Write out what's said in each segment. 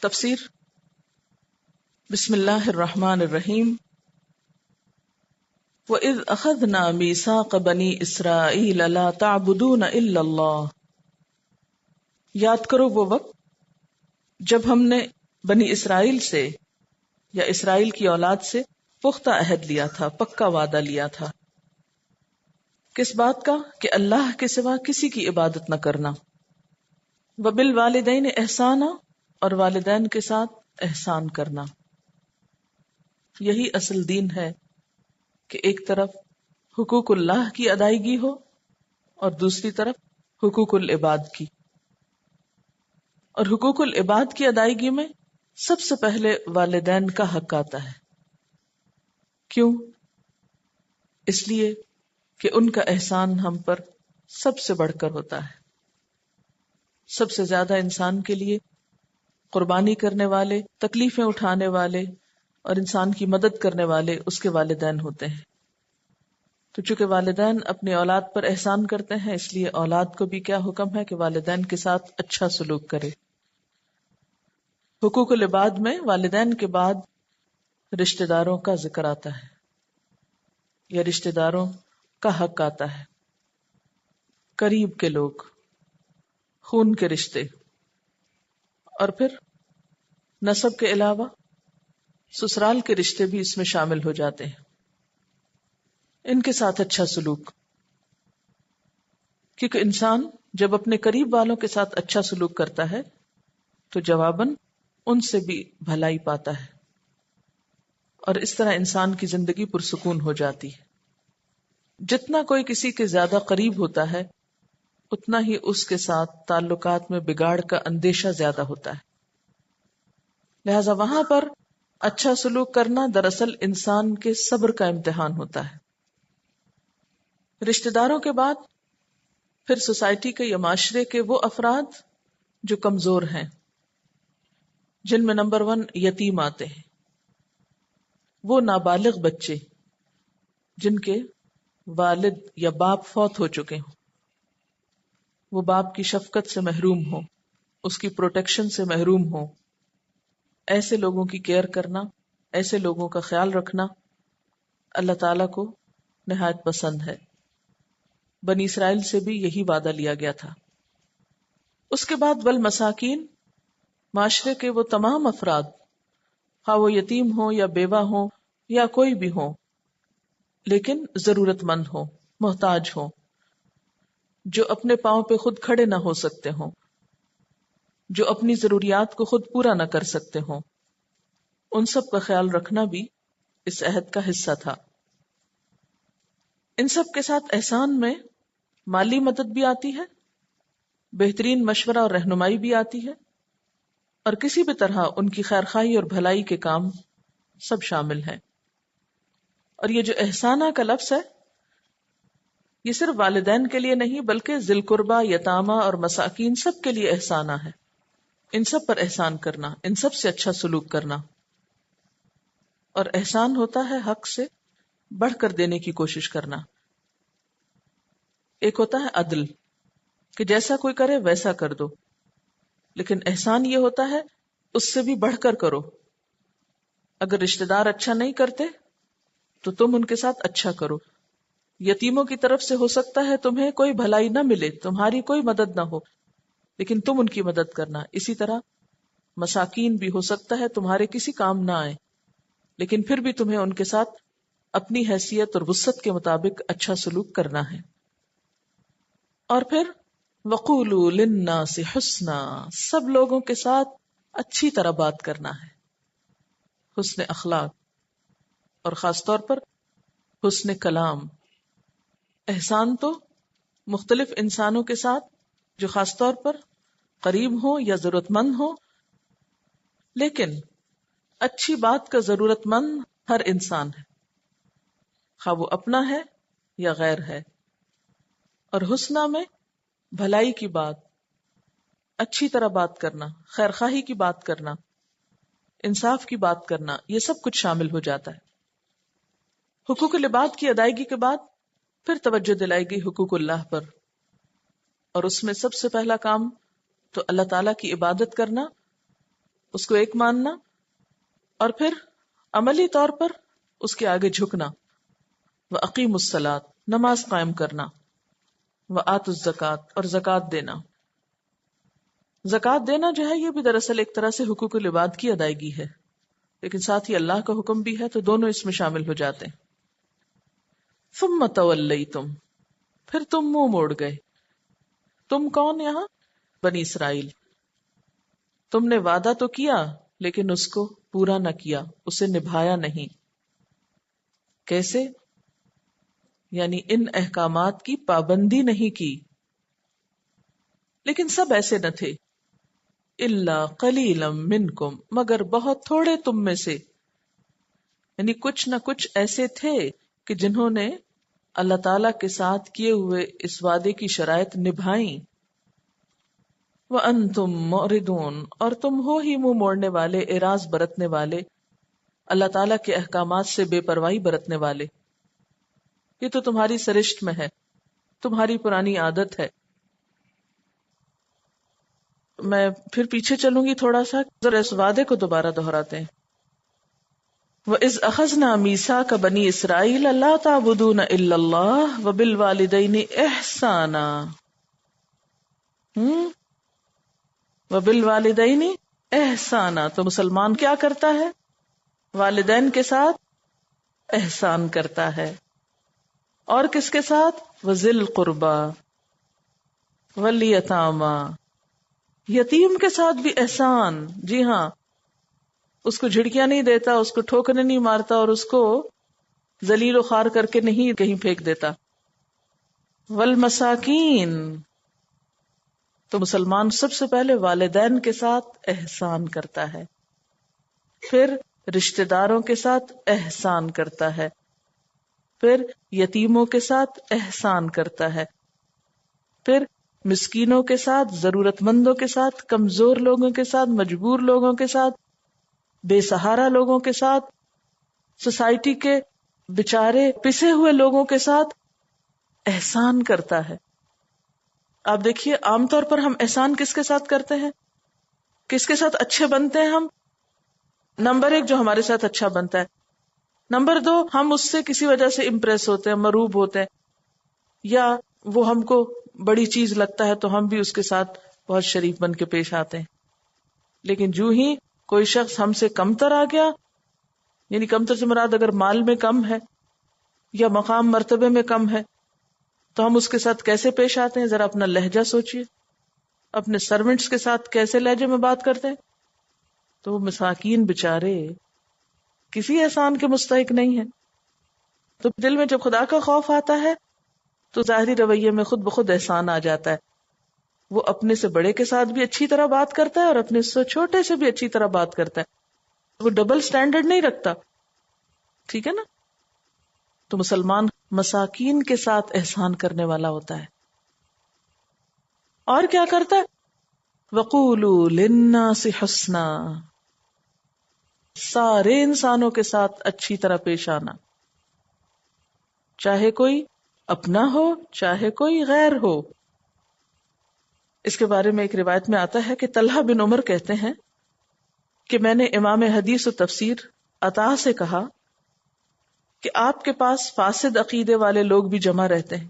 تفسیر بسم اللہ الرحمن الرحیم وَإِذْ أَخَذْنَا مِيثَاقَ بَنِي إِسْرَائِيلَ لَا تَعْبُدُونَ إِلَّا اللَّهَ، یاد کرو وہ وقت جب ہم نے بنی اسرائیل سے یا اسرائیل کی اولاد سے پختہ عہد لیا تھا، پکا وعدہ لیا تھا۔ کس بات کا؟ کہ اللہ کے سوا کسی کی عبادت نہ کرنا۔ وَبِالْوَالِدَيْنِ إِحْسَانًا، اور والدین کے ساتھ احسان کرنا۔ یہی اصل دین ہے کہ ایک طرف حقوق اللہ کی ادائیگی ہو اور دوسری طرف حقوق العباد کی۔ اور حقوق العباد کی ادائیگی میں سب سے پہلے والدین کا حق آتا ہے۔ کیوں؟ اس لیے کہ ان کا احسان ہم پر سب سے بڑھ کر ہوتا ہے۔ سب سے زیادہ انسان کے لیے قربانی کرنے والے، تکلیفیں اٹھانے والے اور انسان کی مدد کرنے والے اس کے والدین ہوتے ہیں۔ تو چونکہ والدین اپنی اولاد پر احسان کرتے ہیں، اس لیے اولاد کو بھی کیا حکم ہے کہ والدین کے ساتھ اچھا سلوک کرے۔ حقوق العباد میں والدین کے بعد رشتہ داروں کا ذکر آتا ہے یا رشتہ داروں کا حق آتا ہے۔ قریب کے لوگ، خون کے رشتے، اور پھر نسب کے علاوہ سسرال کے رشتے بھی اس میں شامل ہو جاتے ہیں۔ ان کے ساتھ اچھا سلوک، کیونکہ انسان جب اپنے قریب والوں کے ساتھ اچھا سلوک کرتا ہے تو جواباً ان سے بھی بھلائی پاتا ہے، اور اس طرح انسان کی زندگی پرسکون ہو جاتی ہے۔ جتنا کوئی کسی کے زیادہ قریب ہوتا ہے اتنا ہی اس کے ساتھ تعلقات میں بگاڑ کا اندیشہ زیادہ ہوتا ہے۔ لہذا وہاں پر اچھا سلوک کرنا دراصل انسان کے صبر کا امتحان ہوتا ہے۔ رشتہ داروں کے بعد پھر سوسائٹی کے یا معاشرے کے وہ افراد جو کمزور ہیں، جن میں نمبر 1 یتیم آتے ہیں۔ وہ نابالغ بچے جن کے والد یا باپ فوت ہو چکے ہوں، وہ باپ کی شفقت سے محروم ہو، اس کی پروٹیکشن سے محروم ہو، ایسے لوگوں کی کیئر کرنا، ایسے لوگوں کا خیال رکھنا اللہ تعالیٰ کو نہایت پسند ہے۔ بنی اسرائیل سے بھی یہی وعدہ لیا گیا تھا۔ اس کے بعد والمساکین، معاشرے کے وہ تمام افراد، خواہ وہ یتیم ہوں یا بیوہ ہوں یا کوئی بھی ہوں، لیکن ضرورت مند ہوں، محتاج ہوں، جو اپنے پاؤں پہ خود کھڑے نہ ہو سکتے ہوں، جو اپنی ضروریات کو خود پورا نہ کر سکتے ہوں، ان سب کا خیال رکھنا بھی اس عہد کا حصہ تھا۔ ان سب کے ساتھ احسان میں مالی مدد بھی آتی ہے، بہترین مشورہ اور رہنمائی بھی آتی ہے، اور کسی بھی طرح ان کی خیرخواہی اور بھلائی کے کام سب شامل ہیں۔ اور یہ جو احسانہ کا لفظ ہے، یہ صرف والدین کے لیے نہیں بلکہ ذی القربیٰ، یتامہ اور مساکین سب کے لیے احسانہ ہے۔ ان سب پر احسان کرنا، ان سب سے اچھا سلوک کرنا، اور احسان ہوتا ہے حق سے بڑھ کر دینے کی کوشش کرنا۔ ایک ہوتا ہے عدل، کہ جیسا کوئی کرے ویسا کر دو، لیکن احسان یہ ہوتا ہے اس سے بھی بڑھ کر کرو۔ اگر رشتہ دار اچھا نہیں کرتے تو تم ان کے ساتھ اچھا کرو۔ یتیموں کی طرف سے ہو سکتا ہے تمہیں کوئی بھلائی نہ ملے، تمہاری کوئی مدد نہ ہو، لیکن تم ان کی مدد کرنا۔ اسی طرح مساکین بھی ہو سکتا ہے تمہارے کسی کام نہ آئے، لیکن پھر بھی تمہیں ان کے ساتھ اپنی حیثیت اور وسعت کے مطابق اچھا سلوک کرنا ہے۔ اور پھر وَقُولُوا لِلنَّاسِ حُسْنًا، سب لوگوں کے ساتھ اچھی طرح بات کرنا ہے، حسن اخلاق، اور خاص طور پر حسن کلام۔ احسان تو مختلف انسانوں کے ساتھ جو خاص طور پر قریب ہوں یا ضرورت مند ہوں، لیکن اچھی بات کا ضرورت مند ہر انسان ہے، خواہ وہ اپنا ہے یا غیر ہے۔ اور حسنہ میں بھلائی کی بات، اچھی طرح بات کرنا، خیرخواہی کی بات کرنا، انصاف کی بات کرنا، یہ سب کچھ شامل ہو جاتا ہے۔ حقوق العباد کی ادائیگی کے بعد پھر توجہ دلائی گئی حقوق اللہ پر، اور اس میں سب سے پہلا کام تو اللہ تعالیٰ کی عبادت کرنا، اس کو ایک ماننا، اور پھر عملی طور پر اس کے آگے جھکنا. وَأَقِيمُوا الصَّلَاةَ، نماز قائم کرنا. وَآتُوا الزَّكَاةَ، اور زکوٰۃ دینا. زکوٰۃ دینا جو ہے یہ بھی دراصل ایک طرح سے حقوق العباد کی ادائیگی ہے، لیکن ساتھ ہی اللہ کا حکم بھی ہے، تو دونوں اس میں شامل ہو جاتے ہیں. ثُمَّ تَوَلَّيْتُمْ، پھر تم منہ موڑ گئے. تم کون یہاں؟ بنی اسرائیل. تم نے وعدہ تو کیا لیکن اس کو پورا نہ کیا، اسے نبھایا نہیں. کیسے؟ یعنی ان احکامات کی پابندی نہیں کی. لیکن سب ایسے نہ تھے. الا قلیلا منکم، مگر بہت تھوڑے تم میں سے. یعنی کچھ نہ کچھ ایسے تھے کہ جنہوں نے اللہ تعالی کے ساتھ کیے ہوئے اس وعدے کی شرائط نبھائیں. وَأَنْتُمْ مُعْرِضُونَ، اور تم ہو ہی منہ موڑنے والے، اعراض برتنے والے، اللہ تعالیٰ کے احکامات سے بے پرواہی برتنے والے. یہ تو تمہاری سرشت میں ہے، تمہاری پرانی عادت ہے. میں پھر پیچھے چلوں گی تھوڑا سا، ذرا اس وعدے کو دوبارہ دہراتے ہیں. وَإِذْ أَخَذْنَا مِيثَاقَ بَنِي إِسْرَائِيلَ لَا تَعْبُدُونَ إِلَّا اللَّهَ وَبِالْوَالِدَيْنِ إِحْسَانًا. وَبِالْوَالِدَيْنِ إِحْسَانًا، تو مسلمان کیا کرتا ہے؟ والدین کے ساتھ احسان کرتا ہے. اور کس کے ساتھ؟ وَذِي الْقُرْبَى وَالْيَتَامَى، یتیم کے ساتھ بھی احسان. جی ہاں، اس کو جھڑکیاں نہیں دیتا، اس کو ٹھوکریں نہیں مارتا، اور اس کو ذلیل و خوار کر کے نہیں کہیں پھینک دیتا. والمساکین، تو مسلمان سب سے پہلے والدین کے ساتھ احسان کرتا ہے، پھر رشتہ داروں کے ساتھ احسان کرتا ہے، پھر یتیموں کے ساتھ احسان کرتا ہے، پھر مسکینوں کے ساتھ، ضرورت مندوں کے ساتھ، کمزور لوگوں کے ساتھ، مجبور لوگوں کے ساتھ، بے سہارا لوگوں کے ساتھ، سوسائٹی کے بےچارے پسے ہوئے لوگوں کے ساتھ احسان کرتا ہے. آپ دیکھیے عام طور پر ہم احسان کس کے ساتھ کرتے ہیں؟ کس کے ساتھ اچھے بنتے ہیں ہم؟ نمبر 1 جو ہمارے ساتھ اچھا بنتا ہے. نمبر 2 ہم اس سے کسی وجہ سے امپریس ہوتے ہیں، مرعوب ہوتے ہیں، یا وہ ہم کو بڑی چیز لگتا ہے تو ہم بھی اس کے ساتھ بہت شریف بن کے پیش آتے ہیں. لیکن جو ہی کوئی شخص ہم سے کمتر آ گیا، یعنی کمتر سے مراد اگر مال میں کم ہے یا مقام مرتبے میں کم ہے، تو ہم اس کے ساتھ کیسے پیش آتے ہیں؟ ذرا اپنا لہجہ سوچئے. اپنے سرونٹس کے ساتھ کیسے لہجے میں بات کرتے ہیں؟ تو وہ مساکین بےچارے کسی احسان کے مستحق نہیں ہیں. تو دل میں جب خدا کا خوف آتا ہے تو ظاہری رویے میں خود بخود احسان آ جاتا ہے. وہ اپنے سے بڑے کے ساتھ بھی اچھی طرح بات کرتا ہے اور اپنے سے چھوٹے سے بھی اچھی طرح بات کرتا ہے. وہ ڈبل سٹینڈرڈ نہیں رکھتا. ٹھیک ہے نا؟ تو مسلمان مساکین کے ساتھ احسان کرنے والا ہوتا ہے. اور کیا کرتا ہے؟ وَقُولُوا لِلنَّاسِ حُسْنًا، سارے انسانوں کے ساتھ اچھی طرح پیش آنا، چاہے کوئی اپنا ہو چاہے کوئی غیر ہو. اس کے بارے میں ایک روایت میں آتا ہے کہ طلحہ بن عمر کہتے ہیں کہ میں نے امام حدیث و تفسیر عطا سے کہا کہ آپ کے پاس فاسد عقیدے والے لوگ بھی جمع رہتے ہیں،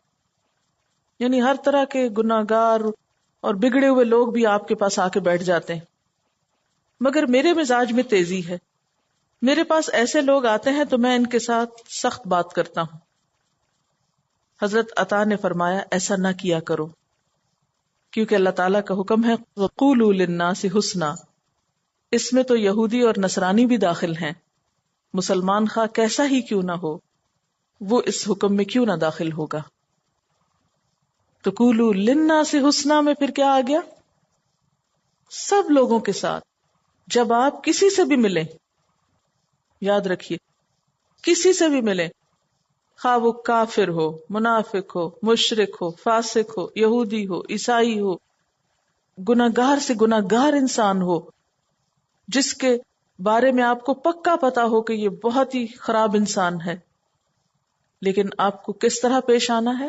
یعنی ہر طرح کے گناہگار اور بگڑے ہوئے لوگ بھی آپ کے پاس آ کے بیٹھ جاتے ہیں، مگر میرے مزاج میں تیزی ہے. میرے پاس ایسے لوگ آتے ہیں تو میں ان کے ساتھ سخت بات کرتا ہوں. حضرت عطا نے فرمایا ایسا نہ کیا کرو، کیونکہ اللہ تعالیٰ کا حکم ہے وَقُولُوا لِلنَّاسِ حُسْنًا. اس میں تو یہودی اور نصرانی بھی داخل ہیں. مسلمان خواہ کیسا ہی کیوں نہ ہو، وہ اس حکم میں کیوں نہ داخل ہوگا. تو قولوا للناس حسنا میں پھر کیا آ گیا؟ سب لوگوں کے ساتھ. جب آپ کسی سے بھی ملیں، یاد رکھیے کسی سے بھی ملیں، خواہ وہ کافر ہو، منافق ہو، مشرک ہو، فاسق ہو، یہودی ہو، عیسائی ہو، گناہگار سے گناہگار انسان ہو، جس کے بارے میں آپ کو پکا پتا ہو کہ یہ بہت ہی خراب انسان ہے، لیکن آپ کو کس طرح پیش آنا ہے؟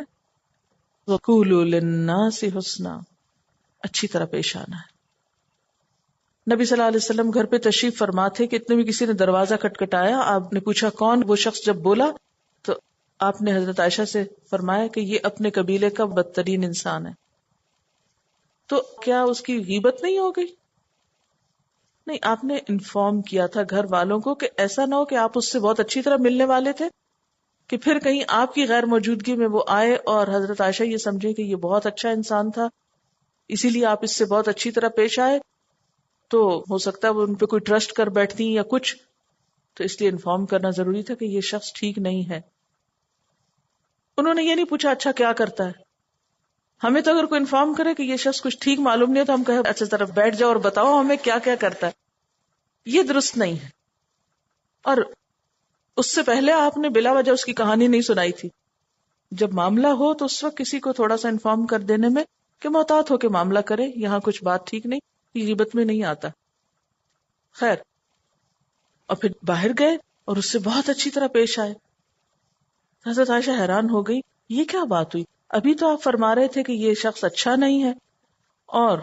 وَقُولُوا لِلنَّاسِ حُسْنًا، اچھی طرح پیش آنا ہے. نبی صلی اللہ علیہ وسلم گھر پہ تشریف فرما تھے کہ اتنے میں کسی نے دروازہ کھٹکھٹایا. آپ نے پوچھا کون؟ وہ شخص جب بولا تو آپ نے حضرت عائشہ سے فرمایا کہ یہ اپنے قبیلے کا بدترین انسان ہے. تو کیا اس کی غیبت نہیں ہو گئی؟ نہیں، آپ نے انفارم کیا تھا گھر والوں کو کہ ایسا نہ ہو کہ آپ اس سے بہت اچھی طرح ملنے والے تھے کہ پھر کہیں آپ کی غیر موجودگی میں وہ آئے اور حضرت عائشہ یہ سمجھے کہ یہ بہت اچھا انسان تھا اسی لیے آپ اس سے بہت اچھی طرح پیش آئے، تو ہو سکتا ہے وہ ان پہ کوئی ٹرسٹ کر بیٹھتی یا کچھ، تو اس لیے انفارم کرنا ضروری تھا کہ یہ شخص ٹھیک نہیں ہے. انہوں نے یہ نہیں پوچھا اچھا کیا کرتا ہے. ہمیں تو اگر کوئی انفارم کرے کہ یہ شخص کچھ ٹھیک معلوم نہیں ہے تو ہم کہیں اچھا طرف بیٹھ جاؤ اور بتاؤ ہمیں کیا کیا کرتا ہے. یہ درست نہیں ہے. اور اس سے پہلے آپ نے بلا وجہ اس کی کہانی نہیں سنائی تھی. جب معاملہ ہو تو اس وقت کسی کو تھوڑا سا انفارم کر دینے میں کہ محتاط ہو کے معاملہ کرے، یہاں کچھ بات ٹھیک نہیں، یہ غیبت میں نہیں آتا. خیر، اور پھر باہر گئے اور اس سے بہت اچھی طرح پیش آئے. حضرت عائشہ حیران ہو گئی، یہ کیا بات ہوئی؟ ابھی تو آپ فرما رہے تھے کہ یہ شخص اچھا نہیں ہے اور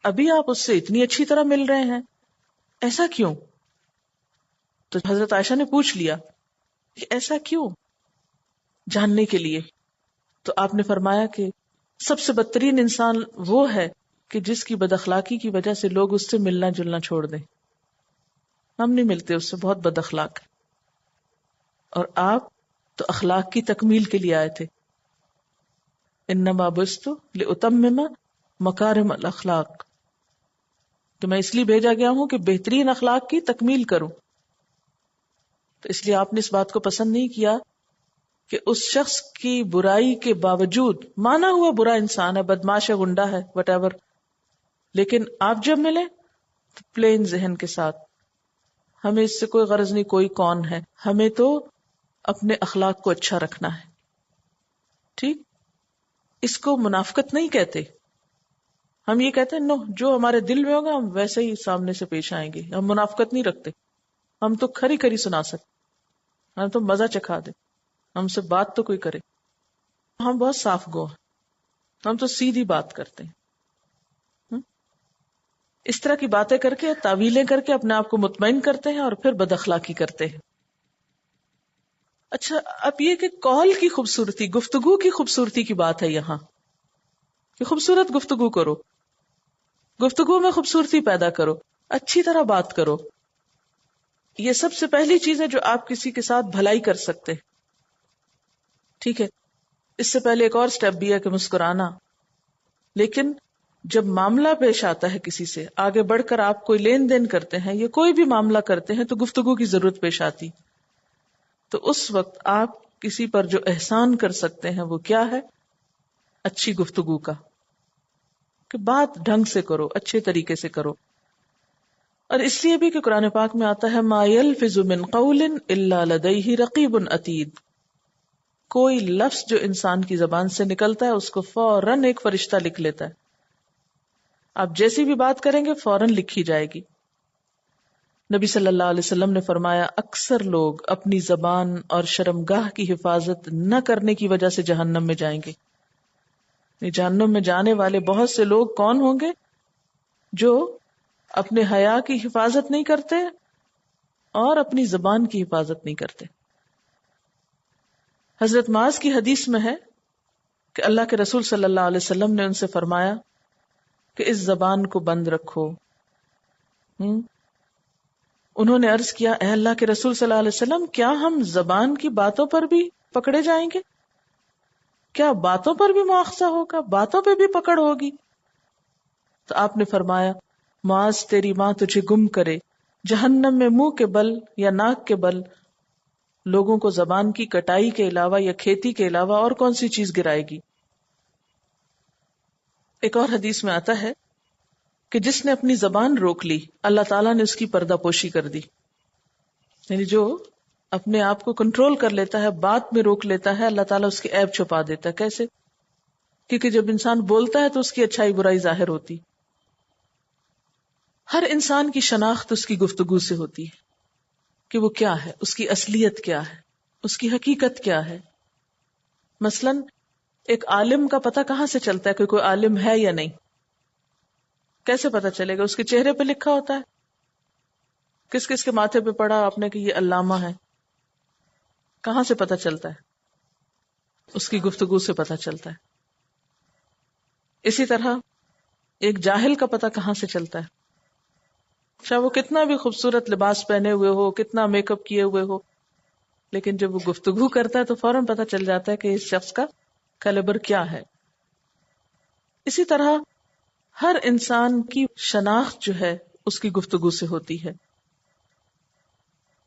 ابھی آپ اس سے اتنی اچھی طرح مل رہے ہیں، ایسا کیوں؟ تو حضرت عائشہ نے پوچھ لیا کہ ایسا کیوں، جاننے کے لیے. تو آپ نے فرمایا کہ سب سے بدترین انسان وہ ہے کہ جس کی بد اخلاقی کی وجہ سے لوگ اس سے ملنا جلنا چھوڑ دیں. ہم نہیں ملتے اس سے، بہت بد اخلاق ہے. اور آپ تو اخلاق کی تکمیل کے لیے آئے تھے. انما بعثت لاتمم مکارم الاخلاق، تو میں اس لیے بھیجا گیا ہوں کہ بہترین اخلاق کی تکمیل کروں. تو اس لیے آپ نے اس بات کو پسند نہیں کیا کہ اس شخص کی برائی کے باوجود، مانا ہوا برا انسان ہے، بدماش ہے، گنڈا ہے، وٹ ایور، لیکن آپ جب ملے تو پلین ذہن کے ساتھ، ہمیں اس سے کوئی غرض نہیں کوئی کون ہے، ہمیں تو اپنے اخلاق کو اچھا رکھنا ہے. ٹھیک، اس کو منافقت نہیں کہتے. ہم یہ کہتے ہیں نو، جو ہمارے دل میں ہوگا ہم ویسے ہی سامنے سے پیش آئیں گے. ہم منافقت نہیں رکھتے، ہم تو کھری کھری سنا سکتے، ہم تو مزہ چکھا دے، ہم سے بات تو کوئی کرے. ہم بہت صاف گو ہیں، ہم تو سیدھی بات کرتے ہیں. اس طرح کی باتیں کر کے، تعویلیں کر کے اپنے آپ کو مطمئن کرتے ہیں اور پھر بد اخلاقی کرتے ہیں. اچھا، اب یہ کہ قول کی خوبصورتی، گفتگو کی خوبصورتی کی بات ہے یہاں کہ خوبصورت گفتگو کرو، گفتگو میں خوبصورتی پیدا کرو، اچھی طرح بات کرو. یہ سب سے پہلی چیز ہے جو آپ کسی کے ساتھ بھلائی کر سکتے. ٹھیک ہے، اس سے پہلے ایک اور سٹیپ بھی ہے کہ مسکرانا. لیکن جب معاملہ پیش آتا ہے کسی سے، آگے بڑھ کر آپ کوئی لین دین کرتے ہیں یا کوئی بھی معاملہ کرتے ہیں تو گفتگو کی ضرورت پیش آتی. تو اس وقت آپ کسی پر جو احسان کر سکتے ہیں وہ کیا ہے؟ اچھی گفتگو کا، کہ بات ڈھنگ سے کرو، اچھے طریقے سے کرو. اور اس لیے بھی کہ قرآن پاک میں آتا ہے ما یلفظ من قول الا لدیہ رقیب عتید، کوئی لفظ جو انسان کی زبان سے نکلتا ہے اس کو فوراً ایک فرشتہ لکھ لیتا ہے. آپ جیسی بھی بات کریں گے فوراً لکھی جائے گی. نبی صلی اللہ علیہ وسلم نے فرمایا اکثر لوگ اپنی زبان اور شرمگاہ کی حفاظت نہ کرنے کی وجہ سے جہنم میں جائیں گے. جہنم میں جانے والے بہت سے لوگ کون ہوں گے؟ جو اپنے حیا کی حفاظت نہیں کرتے اور اپنی زبان کی حفاظت نہیں کرتے. حضرت معاذ کی حدیث میں ہے کہ اللہ کے رسول صلی اللہ علیہ وسلم نے ان سے فرمایا کہ اس زبان کو بند رکھو. انہوں نے عرض کیا اے اللہ کے رسول صلی اللہ علیہ وسلم، کیا ہم زبان کی باتوں پر بھی پکڑے جائیں گے؟ کیا باتوں پر بھی مواخذہ ہوگا، باتوں پہ بھی پکڑ ہوگی؟ تو آپ نے فرمایا معاذ تیری ماں تجھے گم کرے، جہنم میں منہ کے بل یا ناک کے بل لوگوں کو زبان کی کٹائی کے علاوہ یا کھیتی کے علاوہ اور کون سی چیز گرائے گی. ایک اور حدیث میں آتا ہے کہ جس نے اپنی زبان روک لی اللہ تعالیٰ نے اس کی پردہ پوشی کر دی. یعنی جو اپنے آپ کو کنٹرول کر لیتا ہے، بات میں روک لیتا ہے، اللہ تعالیٰ اس کے عیب چھپا دیتا ہے. کیسے؟ کیونکہ جب انسان بولتا ہے تو اس کی اچھائی برائی ظاہر ہوتی. ہر انسان کی شناخت اس کی گفتگو سے ہوتی ہے کہ وہ کیا ہے، اس کی اصلیت کیا ہے، اس کی حقیقت کیا ہے. مثلاً ایک عالم کا پتہ کہاں سے چلتا ہے کہ کوئی عالم ہے یا نہیں؟ کیسے پتا چلے گا؟ اس کے چہرے پہ لکھا ہوتا ہے، کس کس کے ماتھے پہ پڑا آپ نے کہ یہ علامہ ہے؟ کہاں سے پتا چلتا ہے؟ اس کی گفتگو سے پتا چلتا ہے. اسی طرح ایک جاہل کا پتہ کہاں سے چلتا ہے؟ چاہے وہ کتنا بھی خوبصورت لباس پہنے ہوئے ہو، کتنا میک اپ کیے ہوئے ہو، لیکن جب وہ گفتگو کرتا ہے تو فوراً پتا چل جاتا ہے کہ اس شخص کا کیلیبر کیا ہے. اسی طرح ہر انسان کی شناخت جو ہے اس کی گفتگو سے ہوتی ہے.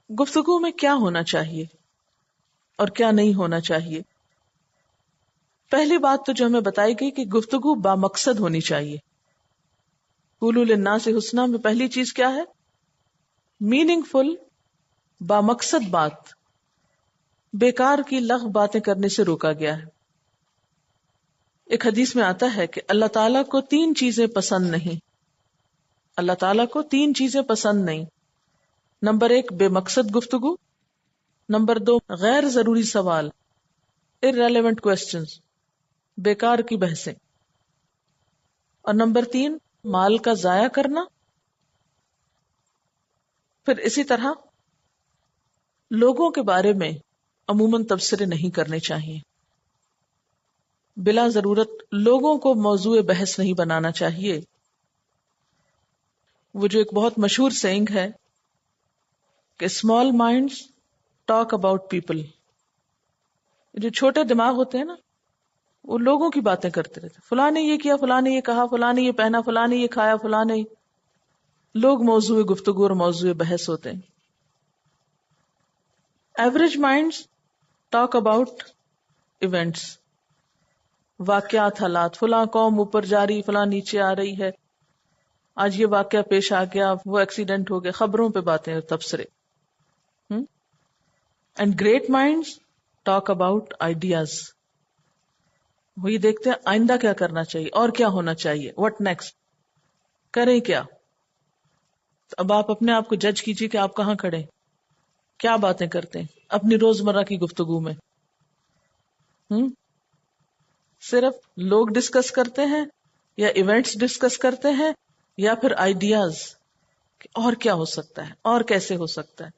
گفتگو میں کیا ہونا چاہیے اور کیا نہیں ہونا چاہیے؟ پہلی بات تو جو ہمیں بتائی گئی کہ گفتگو بامقصد ہونی چاہیے. قولوا للناس حسنا میں پہلی چیز کیا ہے؟ میننگ فل، بامقصد بات. بیکار کی لغو باتیں کرنے سے روکا گیا ہے. ایک حدیث میں آتا ہے کہ اللہ تعالیٰ کو 3 چیزیں پسند نہیں. اللہ تعالیٰ کو 3 چیزیں پسند نہیں. نمبر 1 بے مقصد گفتگو، نمبر 2 غیر ضروری سوال، irrelevant questions، بیکار کی بحثیں، اور نمبر 3 مال کا ضائع کرنا. پھر اسی طرح لوگوں کے بارے میں عموماً تبصرے نہیں کرنے چاہیے. بلا ضرورت لوگوں کو موضوع بحث نہیں بنانا چاہیے. وہ جو ایک بہت مشہور سینگ ہے کہ small minds talk about people. جو چھوٹے دماغ ہوتے ہیں نا، وہ لوگوں کی باتیں کرتے رہتے، فلاں نے یہ کیا، فلاں نے یہ کہا، فلاں نے یہ پہنا، فلاں نے یہ کھایا، فلاں نے. لوگ موضوع گفتگو اور موضوع بحث ہوتے ہیں. Average minds talk about events, واقعات، حالات. فلاں قوم اوپر جا رہی، فلاں نیچے آ رہی ہے، آج یہ واقعہ پیش آ گیا، وہ ایکسیڈنٹ ہو گیا. خبروں پہ باتیں، تبصرے. And great minds talk about ideas. وہی دیکھتے ہیں آئندہ کیا کرنا چاہیے اور کیا ہونا چاہیے، واٹ نیکسٹ، کریں کیا. اب آپ اپنے آپ کو جج کیجیے کہ آپ کہاں کھڑے، کیا باتیں کرتے ہیں اپنی روزمرہ کی گفتگو میں. صرف لوگ ڈسکس کرتے ہیں، یا ایونٹس ڈسکس کرتے ہیں، یا پھر آئیڈیاز کہ اور کیا ہو سکتا ہے اور کیسے ہو سکتا ہے.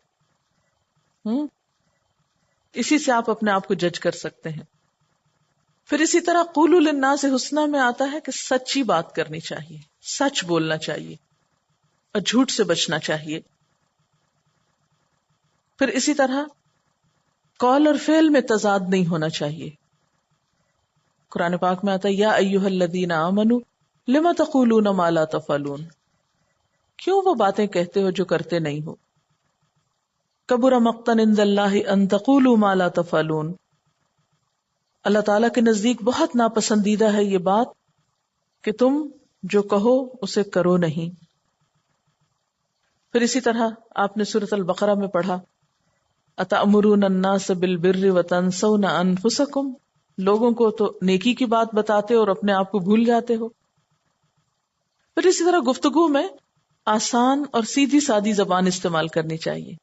اسی سے آپ اپنے آپ کو جج کر سکتے ہیں. پھر اسی طرح قولوا للناس حسنا میں آتا ہے کہ سچی بات کرنی چاہیے، سچ بولنا چاہیے اور جھوٹ سے بچنا چاہیے. پھر اسی طرح قول اور فعل میں تضاد نہیں ہونا چاہیے. قرآن پاک میں آتا ہے یا ایھا الذین آمنوا لم تقولون ما لا تفعلون. کیوں وہ باتیں کہتے ہو جو کرتے نہیں ہو. کبر مقتا عند اللہ ان تقولوا ما لا تفعلون. اللہ تعالیٰ کے نزدیک بہت ناپسندیدہ ہے یہ بات کہ تم جو کہو اسے کرو نہیں. پھر اسی طرح آپ نے سورۃ البقرہ میں پڑھا اتأمرون الناس بالبر وتنسون انفسکم. لوگوں کو تو نیکی کی بات بتاتے اور اپنے آپ کو بھول جاتے ہو. پھر اسی طرح گفتگو میں آسان اور سیدھی سادی زبان استعمال کرنی چاہیے.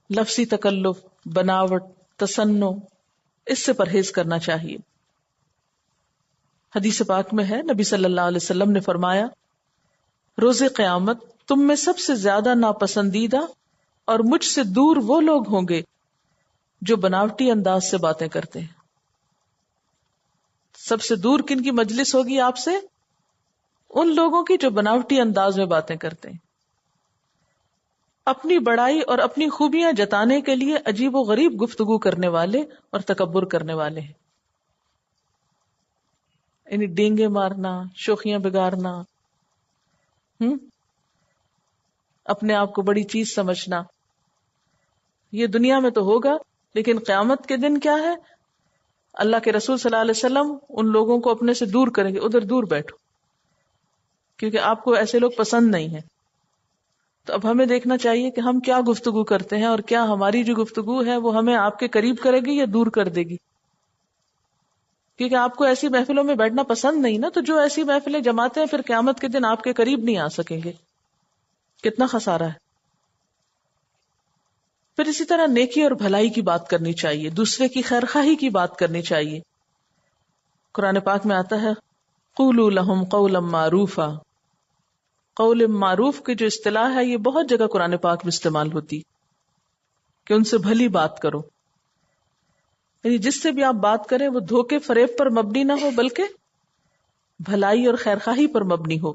لفظی تکلف، بناوٹ، تصنع، اس سے پرہیز کرنا چاہیے. حدیث پاک میں ہے نبی صلی اللہ علیہ وسلم نے فرمایا روز قیامت تم میں سب سے زیادہ ناپسندیدہ اور مجھ سے دور وہ لوگ ہوں گے جو بناوٹی انداز سے باتیں کرتے ہیں. سب سے دور کن کی مجلس ہوگی آپ سے؟ ان لوگوں کی جو بناوٹی انداز میں باتیں کرتے ہیں، اپنی بڑائی اور اپنی خوبیاں جتانے کے لیے عجیب و غریب گفتگو کرنے والے اور تکبر کرنے والے ہیں. یعنی ڈینگے مارنا، شوخیاں بگاڑنا، اپنے آپ کو بڑی چیز سمجھنا. یہ دنیا میں تو ہوگا، لیکن قیامت کے دن کیا ہے؟ اللہ کے رسول صلی اللہ علیہ وسلم ان لوگوں کو اپنے سے دور کریں گے، ادھر دور بیٹھو، کیونکہ آپ کو ایسے لوگ پسند نہیں ہیں. تو اب ہمیں دیکھنا چاہیے کہ ہم کیا گفتگو کرتے ہیں، اور کیا ہماری جو گفتگو ہے وہ ہمیں آپ کے قریب کرے گی یا دور کر دے گی. کیونکہ آپ کو ایسی محفلوں میں بیٹھنا پسند نہیں نا، تو جو ایسی محفلیں جماتے ہیں پھر قیامت کے دن آپ کے قریب نہیں آ سکیں گے. کتنا خسارہ ہے. پھر اسی طرح نیکی اور بھلائی کی بات کرنی چاہیے، دوسرے کی خیرخواہی کی بات کرنی چاہیے. قرآن پاک میں آتا ہے قولوا لهم قولا معروفا. قول معروف کی جو اصطلاح ہے یہ بہت جگہ قرآن پاک میں استعمال ہوتی کہ ان سے بھلی بات کرو، یعنی جس سے بھی آپ بات کریں وہ دھوکے فریب پر مبنی نہ ہو بلکہ بھلائی اور خیرخواہی پر مبنی ہو.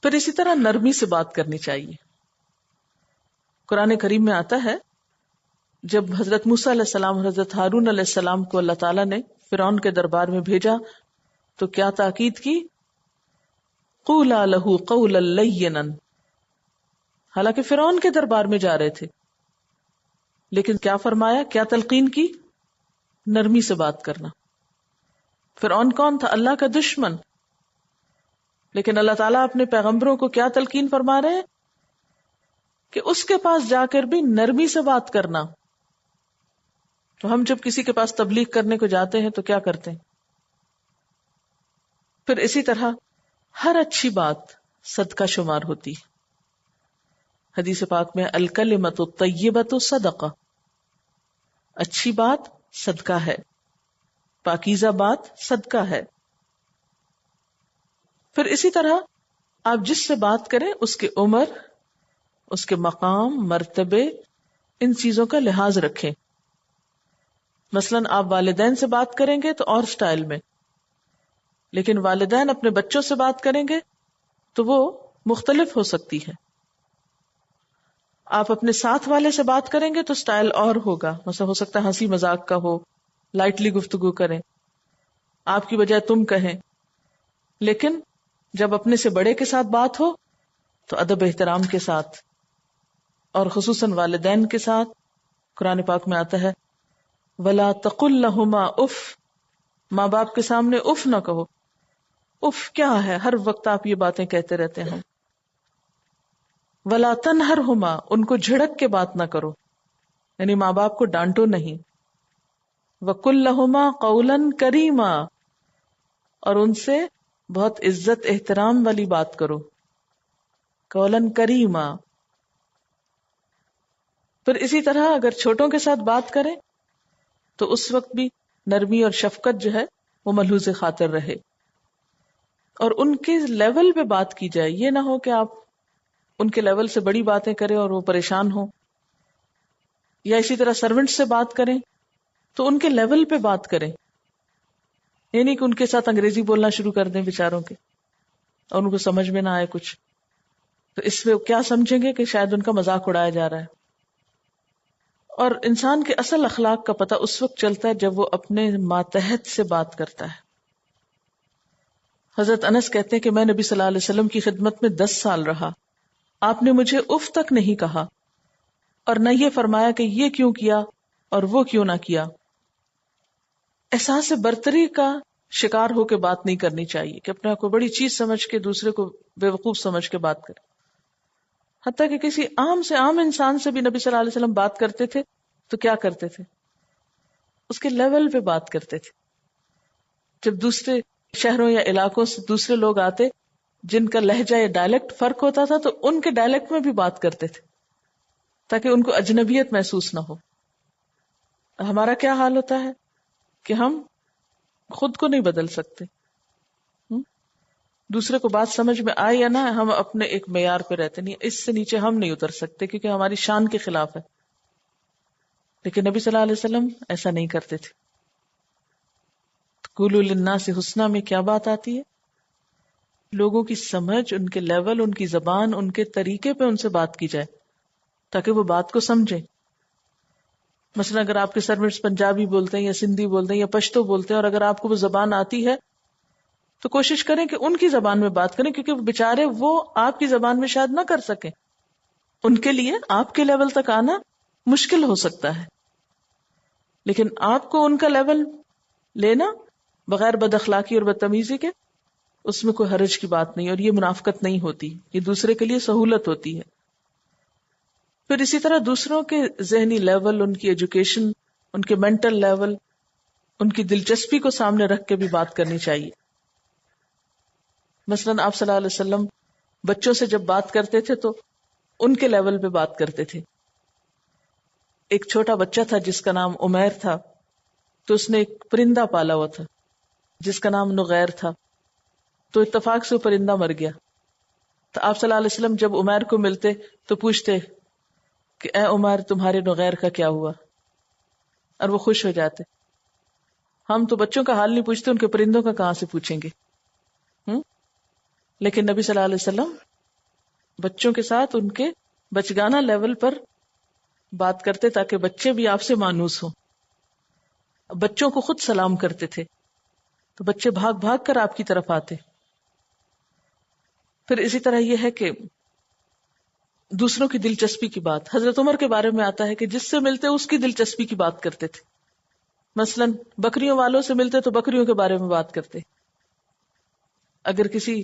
پھر اسی طرح نرمی سے بات کرنی چاہیے. قرآن کریم میں آتا ہے جب حضرت موسیٰ علیہ السلام اور حضرت ہارون علیہ السلام کو اللہ تعالیٰ نے فرعون کے دربار میں بھیجا تو کیا تاکید کی؟ قولا لہ قولا لینا. حالانکہ فرعون کے دربار میں جا رہے تھے لیکن کیا فرمایا، کیا تلقین کی؟ نرمی سے بات کرنا. فرعون کون تھا؟ اللہ کا دشمن. لیکن اللہ تعالیٰ اپنے پیغمبروں کو کیا تلقین فرما رہے ہیں کہ اس کے پاس جا کر بھی نرمی سے بات کرنا. تو ہم جب کسی کے پاس تبلیغ کرنے کو جاتے ہیں تو کیا کرتے ہیں؟ پھر اسی طرح ہر اچھی بات صدقہ شمار ہوتی. حدیث پاک میں الکلمۃ الطیبۃ صدقہ، اچھی بات صدقہ ہے، پاکیزہ بات صدقہ ہے. پھر اسی طرح آپ جس سے بات کریں اس کی عمر، اس کے مقام، مرتبے، ان چیزوں کا لحاظ رکھیں. مثلاً آپ والدین سے بات کریں گے تو اور سٹائل میں، لیکن والدین اپنے بچوں سے بات کریں گے تو وہ مختلف ہو سکتی ہے. آپ اپنے ساتھ والے سے بات کریں گے تو سٹائل اور ہوگا، مثلا ہو سکتا ہے ہنسی مذاق کا ہو، لائٹلی گفتگو کریں، آپ کی بجائے تم کہیں. لیکن جب اپنے سے بڑے کے ساتھ بات ہو تو ادب احترام کے ساتھ، اور خصوصاً والدین کے ساتھ. قرآن پاک میں آتا ہے وَلَا تَقُلْ لَهُمَا اف، ماں باپ کے سامنے اف نہ کہو. اف کیا ہے؟ ہر وقت آپ یہ باتیں کہتے رہتے ہیں. وَلَا تَنْهَرْهُمَا، ان کو جھڑک کے بات نہ کرو، یعنی ماں باپ کو ڈانٹو نہیں. وَقُلْ لَهُمَا قَوْلًا كَرِيمًا، اور ان سے بہت عزت احترام والی بات کرو. قولاً کریما. پھر اسی طرح اگر چھوٹوں کے ساتھ بات کریں تو اس وقت بھی نرمی اور شفقت جو ہے وہ ملحوظ خاطر رہے، اور ان کے لیول پہ بات کی جائے. یہ نہ ہو کہ آپ ان کے لیول سے بڑی باتیں کریں اور وہ پریشان ہوں. یا اسی طرح سرونٹ سے بات کریں تو ان کے لیول پہ بات کریں، یعنی کہ ان کے ساتھ انگریزی بولنا شروع کر دیں بیچاروں کے اور ان کو سمجھ میں نہ آئے کچھ، تو اس میں کیا سمجھیں گے کہ شاید ان کا مذاق اڑایا جا رہا ہے. اور انسان کے اصل اخلاق کا پتہ اس وقت چلتا ہے جب وہ اپنے ماتحت سے بات کرتا ہے. حضرت انس کہتے ہیں کہ میں نبی صلی اللہ علیہ وسلم کی خدمت میں 10 سال رہا، آپ نے مجھے اف تک نہیں کہا اور نہ یہ فرمایا کہ یہ کیوں کیا اور وہ کیوں نہ کیا. احساس برتری کا شکار ہو کے بات نہیں کرنی چاہیے کہ اپنے آپ کو بڑی چیز سمجھ کے دوسرے کو بے وقوف سمجھ کے بات کرے. حتیٰ کہ کسی عام سے عام انسان سے بھی نبی صلی اللہ علیہ وسلم بات کرتے تھے تو کیا کرتے تھے؟ اس کے لیول پہ بات کرتے تھے. جب دوسرے شہروں یا علاقوں سے دوسرے لوگ آتے جن کا لہجہ یا ڈائلیکٹ فرق ہوتا تھا تو ان کے ڈائلیکٹ میں بھی بات کرتے تھے تاکہ ان کو اجنبیت محسوس نہ ہو. ہمارا کیا حال ہوتا ہے کہ ہم خود کو نہیں بدل سکتے، دوسرے کو بات سمجھ میں آئے یا نہ، ہم اپنے ایک معیار پہ رہتے نہیں، اس سے نیچے ہم نہیں اتر سکتے کیونکہ ہماری شان کے خلاف ہے. لیکن نبی صلی اللہ علیہ وسلم ایسا نہیں کرتے تھے. قولوا للناس حسنا میں کیا بات آتی ہے؟ لوگوں کی سمجھ، ان کے لیول، ان کی زبان، ان کے طریقے پہ ان سے بات کی جائے تاکہ وہ بات کو سمجھیں. مثلا اگر آپ کے سروینٹس پنجابی بولتے ہیں یا سندھی بولتے ہیں یا پشتو بولتے ہیں اور اگر آپ کو وہ زبان آتی ہے تو کوشش کریں کہ ان کی زبان میں بات کریں، کیونکہ بیچارے وہ آپ کی زبان میں شاید نہ کر سکیں، ان کے لیے آپ کے لیول تک آنا مشکل ہو سکتا ہے. لیکن آپ کو ان کا لیول لینا بغیر بد اخلاقی اور بدتمیزی کے، اس میں کوئی حرج کی بات نہیں، اور یہ منافقت نہیں ہوتی، یہ دوسرے کے لیے سہولت ہوتی ہے. پھر اسی طرح دوسروں کے ذہنی لیول، ان کی ایجوکیشن، ان کے مینٹل لیول، ان کی دلچسپی کو سامنے رکھ کے بھی بات کرنی چاہیے. مثلاً آپ صلی اللہ علیہ وسلم بچوں سے جب بات کرتے تھے تو ان کے لیول پہ بات کرتے تھے. ایک چھوٹا بچہ تھا جس کا نام عمیر تھا، تو اس نے ایک پرندہ پالا ہوا تھا جس کا نام نغیر تھا. تو اتفاق سے وہ پرندہ مر گیا. تو آپ صلی اللہ علیہ وسلم جب عمیر کو ملتے تو پوچھتے کہ اے عمیر تمہارے نغیر کا کیا ہوا, اور وہ خوش ہو جاتے. ہم تو بچوں کا حال نہیں پوچھتے, ان کے پرندوں کا کہاں سے پوچھیں گے. لیکن نبی صلی اللہ علیہ وسلم بچوں کے ساتھ ان کے بچگانہ لیول پر بات کرتے تاکہ بچے بھی آپ سے مانوس ہوں. بچوں کو خود سلام کرتے تھے تو بچے بھاگ بھاگ کر آپ کی طرف آتے. پھر اسی طرح یہ ہے کہ دوسروں کی دلچسپی کی بات, حضرت عمر کے بارے میں آتا ہے کہ جس سے ملتے اس کی دلچسپی کی بات کرتے تھے. مثلا بکریوں والوں سے ملتے تو بکریوں کے بارے میں بات کرتے, اگر کسی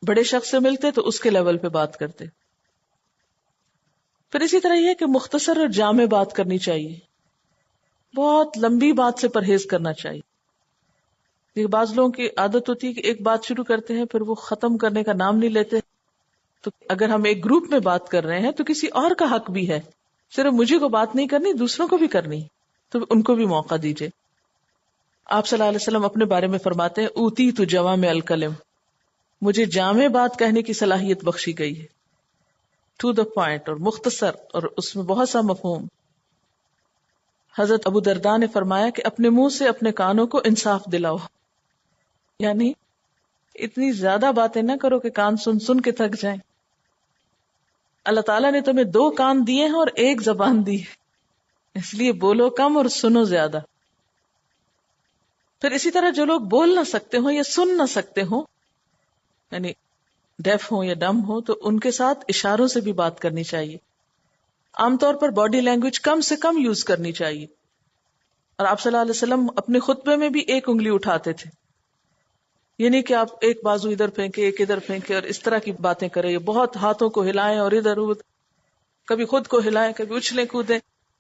بڑے شخص سے ملتے تو اس کے لیول پہ بات کرتے. پھر اسی طرح یہ کہ مختصر اور جامع بات کرنی چاہیے, بہت لمبی بات سے پرہیز کرنا چاہیے. دیکھ بعض لوگوں کی عادت ہوتی ہے کہ ایک بات شروع کرتے ہیں پھر وہ ختم کرنے کا نام نہیں لیتے. تو اگر ہم ایک گروپ میں بات کر رہے ہیں تو کسی اور کا حق بھی ہے, صرف مجھے کو بات نہیں کرنی, دوسروں کو بھی کرنی, تو ان کو بھی موقع دیجیے. آپ صلی اللہ علیہ وسلم اپنے بارے میں فرماتے ہیں اوتی تو جوامع الکلم, مجھے جامع بات کہنے کی صلاحیت بخشی گئی ہے, ٹو دا پوائنٹ اور مختصر, اور اس میں بہت سا مفہوم. حضرت ابو درداء نے فرمایا کہ اپنے منہ سے اپنے کانوں کو انصاف دلاؤ, یعنی اتنی زیادہ باتیں نہ کرو کہ کان سن سن کے تھک جائیں. اللہ تعالیٰ نے تمہیں 2 کان دیے ہیں اور 1 زبان دی ہے, اس لیے بولو کم اور سنو زیادہ. پھر اسی طرح جو لوگ بول نہ سکتے ہوں یا سن نہ سکتے ہوں, یعنی ڈیف ہوں یا ڈم ہوں, تو ان کے ساتھ اشاروں سے بھی بات کرنی چاہیے. عام طور پر باڈی لینگویج کم سے کم یوز کرنی چاہیے. اور آپ صلی اللہ علیہ وسلم اپنے خطبے میں بھی 1 انگلی اٹھاتے تھے, یہ نہیں کہ آپ ایک بازو ادھر پھینکے ایک ادھر پھینکے اور اس طرح کی باتیں کریں, یہ بہت ہاتھوں کو ہلائیں اور ادھر ادھر, کبھی خود کو ہلائیں کبھی اچھلیں کودیں.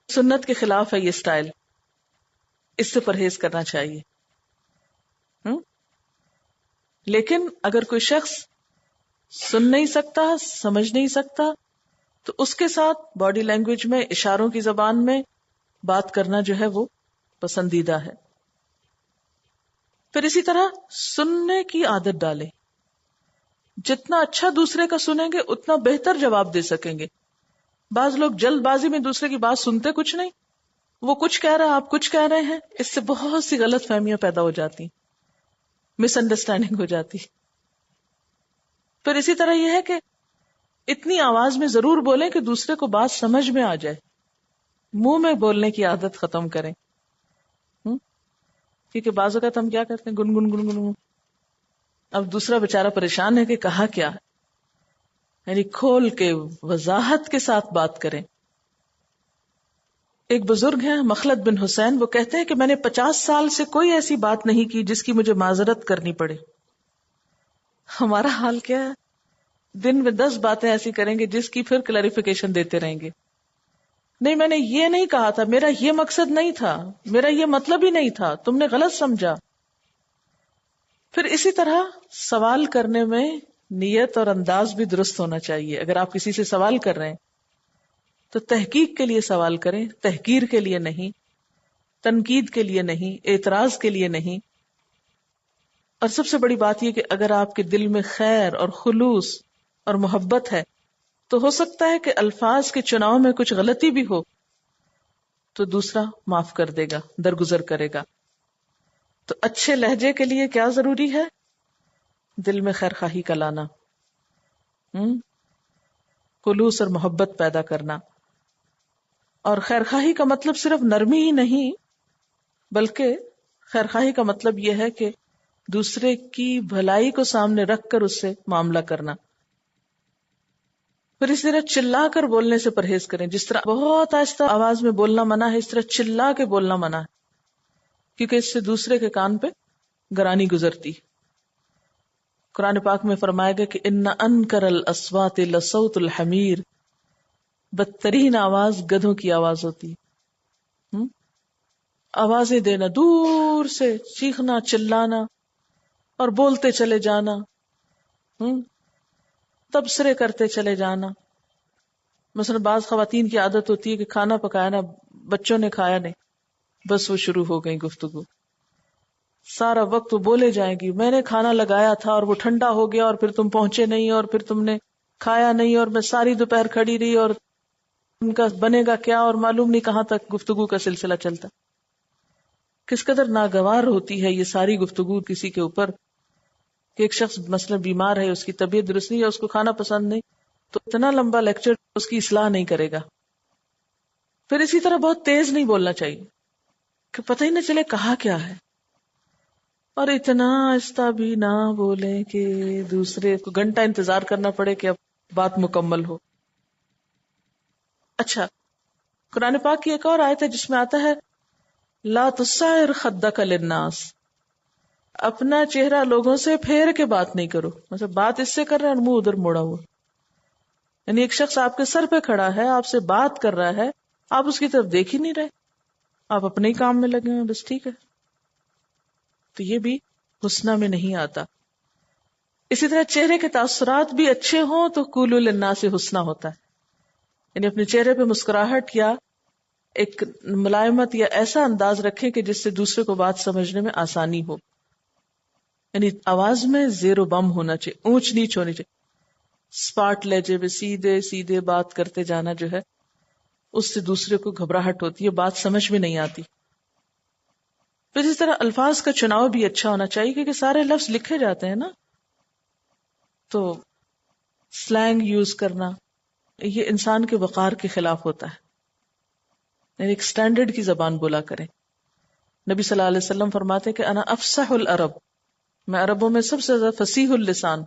سنت کے خلاف ہے یہ سٹائل, اس سے پرہیز کرنا چاہیے. لیکن اگر کوئی شخص سن نہیں سکتا, سمجھ نہیں سکتا, تو اس کے ساتھ باڈی لینگویج میں, اشاروں کی زبان میں بات کرنا جو ہے وہ پسندیدہ ہے. پھر اسی طرح سننے کی عادت ڈالیں, جتنا اچھا دوسرے کا سنیں گے اتنا بہتر جواب دے سکیں گے. بعض لوگ جلد بازی میں دوسرے کی بات سنتے کچھ نہیں, وہ کچھ کہہ رہا آپ کچھ کہہ رہے ہیں, اس سے بہت سی غلط فہمیاں پیدا ہو جاتی, مس انڈرسٹینڈنگ ہو جاتی. پھر اسی طرح یہ ہے کہ اتنی آواز میں ضرور بولیں کہ دوسرے کو بات سمجھ میں آ جائے, منہ میں بولنے کی عادت ختم کریں. کیونکہ بعض اوقات ہم کیا کرتے ہیں, گنگن گنگن, اب دوسرا بیچارہ پریشان ہے کہ کہا کیا, یعنی کھول کے وضاحت کے ساتھ بات کریں. ایک بزرگ ہیں مخلد بن حسین, وہ کہتے ہیں کہ میں نے 50 سال سے کوئی ایسی بات نہیں کی جس کی مجھے معذرت کرنی پڑے. ہمارا حال کیا ہے, دن میں 10 باتیں ایسی کریں گے جس کی پھر کلیریفیکیشن دیتے رہیں گے. نہیں میں نے یہ نہیں کہا تھا, میرا یہ مقصد نہیں تھا, میرا یہ مطلب ہی نہیں تھا, تم نے غلط سمجھا. پھر اسی طرح سوال کرنے میں نیت اور انداز بھی درست ہونا چاہیے. اگر آپ کسی سے سوال کر رہے ہیں تو تحقیق کے لیے سوال کریں, تحقیر کے لیے نہیں, تنقید کے لیے نہیں, اعتراض کے لیے نہیں. اور سب سے بڑی بات یہ کہ اگر آپ کے دل میں خیر اور خلوص اور محبت ہے تو ہو سکتا ہے کہ الفاظ کے چناؤ میں کچھ غلطی بھی ہو تو دوسرا معاف کر دے گا, درگزر کرے گا. تو اچھے لہجے کے لیے کیا ضروری ہے؟ دل میں خیر خواہی کا لانا, خلوص اور محبت پیدا کرنا. اور خیر خواہی کا مطلب صرف نرمی ہی نہیں, بلکہ خیر خواہی کا مطلب یہ ہے کہ دوسرے کی بھلائی کو سامنے رکھ کر اس سے معاملہ کرنا. پھر اس طرح چلا کر بولنے سے پرہیز کریں. جس طرح بہت آہستہ آواز میں بولنا منع ہے, اس طرح چلا کے بولنا منع ہے, کیونکہ اس سے دوسرے کے کان پہ گرانی گزرتی. قرآن پاک میں فرمایا گیا کہ ان انکر الاصوات لصوت الحمیر, بدترین آواز گدھوں کی آواز ہوتی. آوازیں دینا, دور سے چیخنا, چلانا اور بولتے چلے جانا, تبصرے کرتے چلے جانا. مثلا بعض خواتین کی عادت ہوتی ہے کہ کھانا پکایا نا, بچوں نے کھایا نہیں, بس وہ شروع ہو گئی گفتگو. سارا وقت وہ بولے جائیں گی میں نے کھانا لگایا تھا اور وہ ٹھنڈا ہو گیا اور پھر تم پہنچے نہیں اور پھر تم نے کھایا نہیں اور میں ساری دوپہر کھڑی رہی اور ان کا بنے گا کیا، اور معلوم نہیں کہاں تک گفتگو کا سلسلہ چلتا. کس قدر ناگوار ہوتی ہے یہ ساری گفتگو کسی کے اوپر کہ ایک شخص مثلا بیمار ہے، اس کی طبیعت درست نہیں ہے، اس کو کھانا پسند نہیں، تو اتنا لمبا لیکچر اس کی اصلاح نہیں کرے گا. پھر اسی طرح بہت تیز نہیں بولنا چاہیے کہ پتہ ہی نہ چلے کہا کیا ہے، اور اتنا آہستہ بھی نہ بولے کہ دوسرے کو گھنٹہ انتظار کرنا پڑے کہ اب بات مکمل ہو. اچھا، قرآن پاک کی ایک اور آیت ہے جس میں آتا ہے لا تصعر خدک للناس، اپنا چہرہ لوگوں سے پھیر کے بات نہیں کرو. مطلب بات اس سے کر رہا ہے اور منہ ادھر موڑا ہوا، یعنی ایک شخص آپ کے سر پہ کھڑا ہے، آپ سے بات کر رہا ہے، آپ اس کی طرف دیکھ ہی نہیں رہے، آپ اپنے ہی کام میں لگے ہیں، بس ٹھیک ہے. تو یہ بھی حسنہ میں نہیں آتا. اسی طرح چہرے کے تاثرات بھی اچھے ہوں تو قولوا للناس حسنہ ہوتا ہے، یعنی اپنے چہرے پہ مسکراہٹ یا ایک ملائمت یا ایسا انداز رکھیں کہ جس سے دوسرے کو بات سمجھنے میں آسانی ہو. یعنی آواز میں زیر و بم ہونا چاہیے، اونچ نیچ ہونی چاہیے. اسپاٹ لہجے میں سیدھے سیدھے بات کرتے جانا جو ہے اس سے دوسرے کو گھبراہٹ ہوتی ہے، بات سمجھ میں نہیں آتی. پھر اس طرح الفاظ کا چناؤ بھی اچھا ہونا چاہیے کیونکہ سارے لفظ لکھے جاتے ہیں نا، تو سلینگ یوز کرنا یہ انسان کے وقار کے خلاف ہوتا ہے. یعنی ایک سٹینڈرڈ کی زبان بولا کریں. نبی صلی اللہ علیہ وسلم فرماتے کہ انا افصح العرب، میں عربوں میں سب سے زیادہ فصیح اللسان.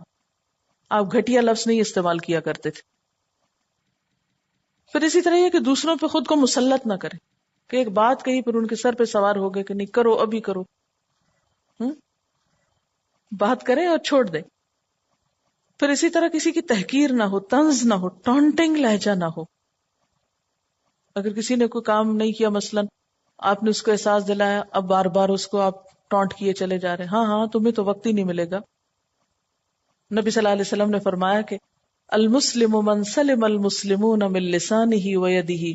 آپ گھٹیا لفظ نہیں استعمال کیا کرتے تھے. پھر اسی طرح یہ کہ دوسروں پہ خود کو مسلط نہ کریں کہ ایک بات کہی پھر ان کے سر پہ سوار ہو گئے کہ نہیں کرو ابھی کرو. بات کریں اور چھوڑ دیں. پھر اسی طرح کسی کی تحقیر نہ ہو، طنز نہ ہو، ٹانٹنگ لہجہ نہ ہو. اگر کسی نے کوئی کام نہیں کیا مثلا آپ نے اس کو احساس دلایا، اب بار بار اس کو آپ ٹانٹ کیے چلے جا رہے ہیں، ہاں تمہیں تو وقت ہی نہیں ملے گا. نبی صلی اللہ علیہ وسلم نے فرمایا کہ المسلم من سلم المسلمون من لسانہ ویدہ،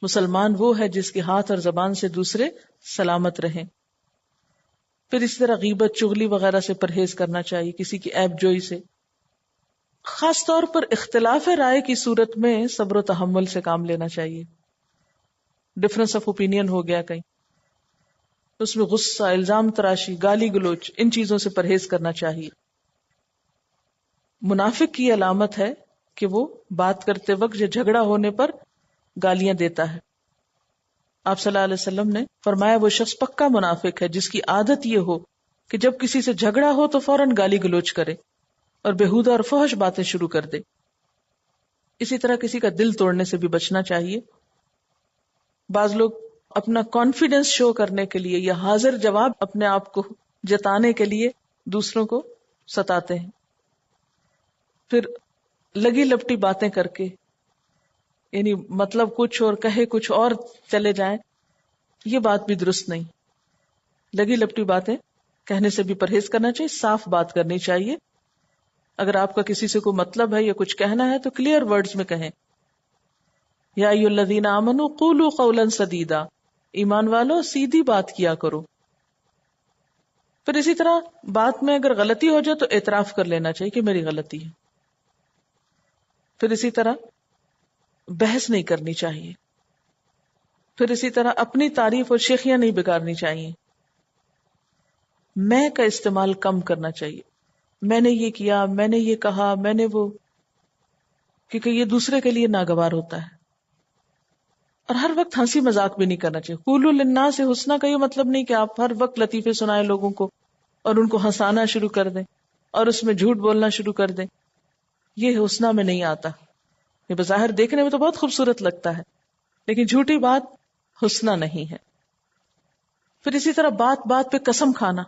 مسلمان وہ ہے جس کے ہاتھ اور زبان سے دوسرے سلامت رہیں. پھر اسی طرح غیبت چغلی وغیرہ سے پرہیز کرنا چاہیے، کسی کی عیب جوئی سے. خاص طور پر اختلاف رائے کی صورت میں صبر و تحمل سے کام لینا چاہیے. ڈفرنس آف اوپینین ہو گیا کہیں، اس میں غصہ، الزام تراشی، گالی گلوچ، ان چیزوں سے پرہیز کرنا چاہیے. منافق کی علامت ہے کہ وہ بات کرتے وقت یا جھگڑا ہونے پر گالیاں دیتا ہے. آپ صلی اللہ علیہ وسلم نے فرمایا وہ شخص پکا منافق ہے جس کی عادت یہ ہو کہ جب کسی سے جھگڑا ہو تو فوراً گالی گلوچ کرے اور بےہودہ اور فحش باتیں شروع کر دے. اسی طرح کسی کا دل توڑنے سے بھی بچنا چاہیے. بعض لوگ اپنا کانفیڈنس شو کرنے کے لیے یا حاضر جواب اپنے آپ کو جتانے کے لیے دوسروں کو ستاتے ہیں، پھر لگی لپٹی باتیں کر کے، یعنی مطلب کچھ اور کہے کچھ اور چلے جائیں. یہ بات بھی درست نہیں. لگی لپٹی باتیں کہنے سے بھی پرہیز کرنا چاہیے، صاف بات کرنی چاہیے. اگر آپ کا کسی سے کوئی مطلب ہے یا کچھ کہنا ہے تو کلیئر ورڈز میں کہیں. یا ایھا الذین آمنوا قولوا قولا سدیدا، ایمان والو سیدھی بات کیا کرو. پھر اسی طرح بات میں اگر غلطی ہو جائے تو اعتراف کر لینا چاہیے کہ میری غلطی ہے. پھر اسی طرح بحث نہیں کرنی چاہیے. پھر اسی طرح اپنی تعریف اور شیخیاں نہیں بگاڑنی چاہیے. میں کا استعمال کم کرنا چاہیے. میں نے یہ کیا، میں نے یہ کہا، میں نے وہ، کیونکہ یہ دوسرے کے لیے ناگوار ہوتا ہے. اور ہر وقت ہنسی مذاق بھی نہیں کرنا چاہیے. قولوا للناس حسنا کا یہ مطلب نہیں کہ آپ ہر وقت لطیفے سنائیں لوگوں کو اور ان کو ہنسانا شروع کر دیں اور اس میں جھوٹ بولنا شروع کر دیں. یہ حسنا میں نہیں آتا. یہ بظاہر دیکھنے میں تو بہت خوبصورت لگتا ہے لیکن جھوٹی بات حسنا نہیں ہے. پھر اسی طرح بات بات پہ قسم کھانا،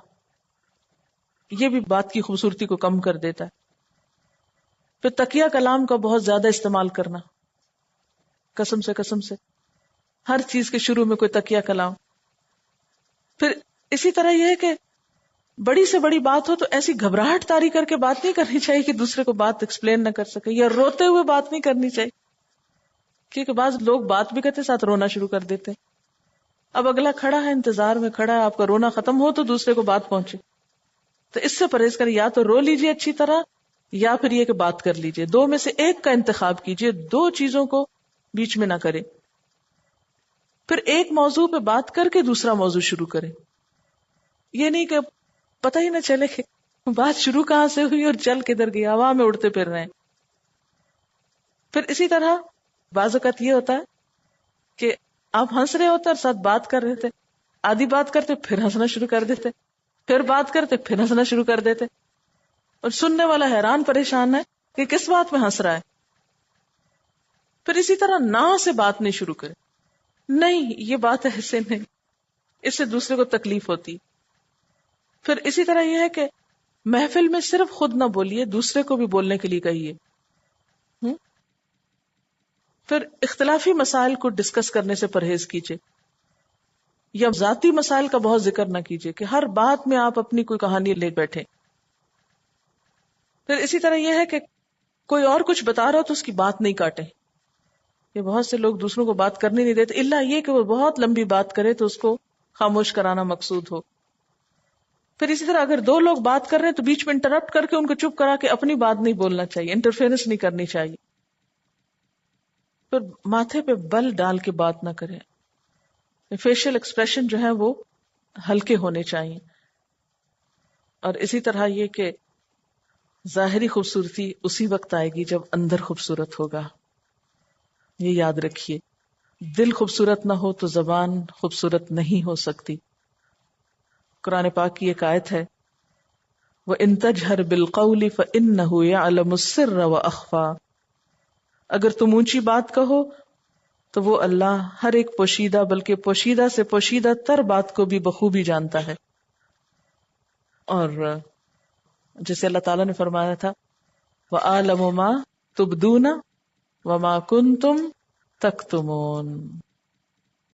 یہ بھی بات کی خوبصورتی کو کم کر دیتا ہے. پھر تکیہ کلام کا بہت زیادہ استعمال کرنا، قسم سے ہر چیز کے شروع میں کوئی تکیہ کلام. پھر اسی طرح یہ ہے کہ بڑی سے بڑی بات ہو تو ایسی گھبراہٹ طاری کر کے بات نہیں کرنی چاہیے کہ دوسرے کو بات ایکسپلین نہ کر سکے، یا روتے ہوئے بات نہیں کرنی چاہیے کیونکہ بعض لوگ بات بھی کرتے ساتھ رونا شروع کر دیتے. اب اگلا کھڑا ہے، انتظار میں کھڑا ہے، آپ کا رونا ختم ہو تو دوسرے کو بات پہنچے. تو اس سے پرہیز کریں، یا تو رو لیجئے اچھی طرح، یا پھر یہ کہ بات کر لیجئے. دو میں سے ایک کا انتخاب کیجئے، دو چیزوں کو بیچ میں نہ کرے. پھر ایک موضوع پہ بات کر کے دوسرا موضوع شروع کرے. یہ نہیں کہ پتہ ہی نہ چلے کہ بات شروع کہاں سے ہوئی اور چل کدھر گئی، ہوا میں اڑتے پھر رہے ہیں. پھر اسی طرح بعض اوقات یہ ہوتا ہے کہ آپ ہنس رہے ہوتے اور ساتھ بات کر رہے تھے، آدھی بات کرتے پھر ہنسنا شروع کر دیتے، پھر بات کرتے پھر ہنسنا شروع کر دیتے، اور سننے والا حیران پریشان ہے کہ کس بات میں ہنس رہا ہے. پھر اسی طرح نہ سے بات نہیں شروع کرے، نہیں یہ بات ایسے نہیں، اس سے دوسرے کو تکلیف ہوتی. پھر اسی طرح یہ ہے کہ محفل میں صرف خود نہ بولیے، دوسرے کو بھی بولنے کے لیے کہیے. پھر اختلافی مسائل کو ڈسکس کرنے سے پرہیز کیجیے، یا ذاتی مسائل کا بہت ذکر نہ کیجیے کہ ہر بات میں آپ اپنی کوئی کہانی لے بیٹھے. پھر اسی طرح یہ ہے کہ کوئی اور کچھ بتا رہا ہو تو اس کی بات نہیں کاٹے. یہ بہت سے لوگ دوسروں کو بات کرنے نہیں دیتے، الا یہ کہ وہ بہت لمبی بات کرے تو اس کو خاموش کرانا مقصود ہو. پھر اسی طرح اگر دو لوگ بات کر رہے ہیں تو بیچ میں انٹرپٹ کر کے ان کو چپ کرا کے اپنی بات نہیں بولنا چاہیے، انٹرفیئرنس نہیں کرنی چاہیے. پھر ماتھے پہ بل ڈال کے بات نہ کریں. فیشل ایکسپریشن جو ہے وہ ہلکے ہونے چاہیے. اور اسی طرح یہ کہ ظاہری خوبصورتی اسی وقت آئے گی جب اندر خوبصورت ہوگا. یہ یاد رکھیے، دل خوبصورت نہ ہو تو زبان خوبصورت نہیں ہو سکتی. قرآن پاک کی ایک آیت ہے، وَإِن تَجْهَرْ بِالْقَوْلِ فَإِنَّهُ يَعْلَمُ السِّرَّ وَأَخْفَى. اگر تم اونچی بات کہو تو وہ اللہ ہر ایک پوشیدہ بلکہ پوشیدہ سے پوشیدہ تر بات کو بھی بخوبی جانتا ہے. اور جیسے اللہ تعالیٰ نے فرمایا تھا وَأَعْلَمُ مَا تُبْدُونَ وَمَا كُنْتُمْ تَكْتُمُونَ.